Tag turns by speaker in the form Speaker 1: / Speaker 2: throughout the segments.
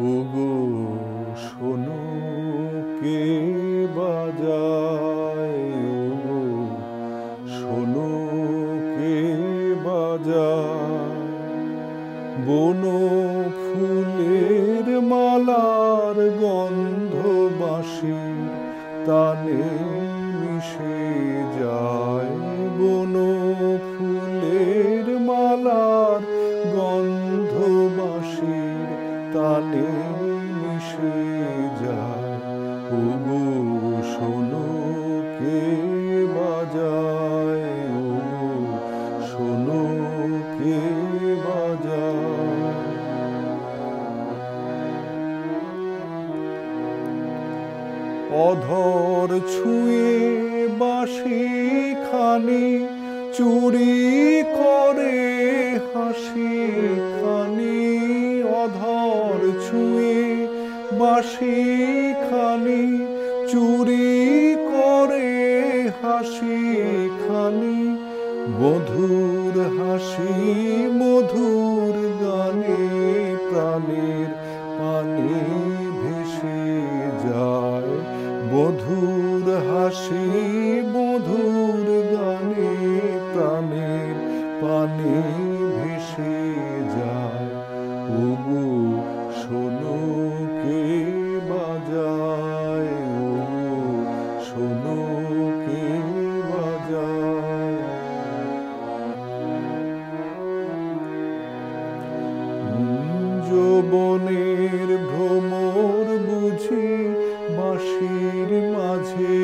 Speaker 1: ওগো শোনো কে বাজায়, ওগো শোনো কে বাজায়, বনো ফুলের মালার গন্ধ বাঁশির তানে মিশে যায়, বনো ফুলের মালার গন্ধ বাঁশির তানে মিশে যায়, ওগো শোনো কে বাজায়, ওগো শোনো কে বাজায়। অধর ছুঁয়ে বাঁশি খানি চুরি করে হাসি খানি, অধর ছুঁয়ে বাঁশি খানি চুরি করে হাসি খানি, মধুর হাসি মধুর গানে প্রাণের পানে ভেসে যায়, মধুর হাসি মধুর গানে প্রাণের পানে ভেসে যায়, ওগো শোনো কে বাজায়, ওগো শোনো কে বাজায়। যৌবনের ভ্রমর বুঝি বাঁশির মাঝে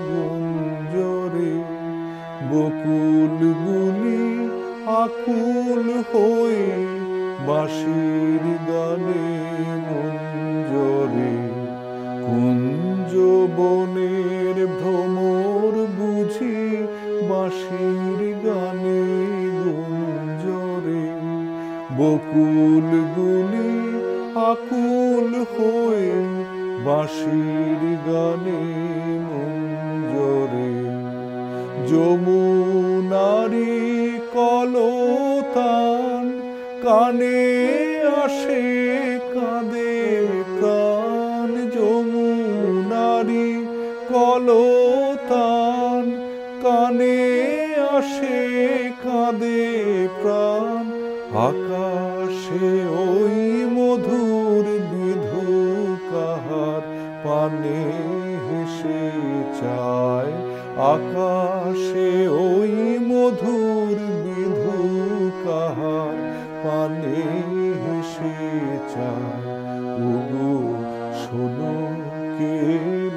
Speaker 1: গুঞ্জরে, বকুলগুলি আকুল হয়ে বাঁশির গানে মঞ্জরে, কুঞ্জবনের ভ্রমর বুঝি বাঁশির গানে গুঞ্জরে, বকুলগুলি আকুল হয়ে বাঁশির গানে মঞ্জরে, যমুনারি কলতান কানে আসে কাঁদে প্রাণ, যমুনারি কলতান কানে আসে কাঁদে প্রাণ, আকাশে ওই মধুর বিধু কাহার পানে হেসে চায়, আকাশে ওই মধুর বিধু কাহার পানে হেসে চায়, ওগো শোনো কে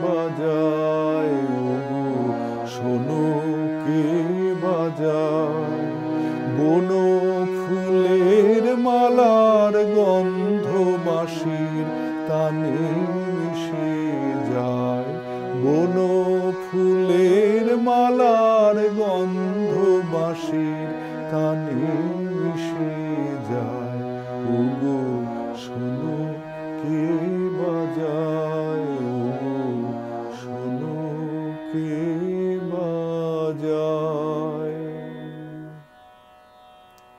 Speaker 1: বাজায়, ওগো শোনো কে বাজায়, বনো ফুলের মালার গন্ধ বাঁশির তানে মিশে যায়, বনো ফুলের মালার গন্ধ বাঁশির তানে মিশে যায়, ওগো শোনো কে বাজায়।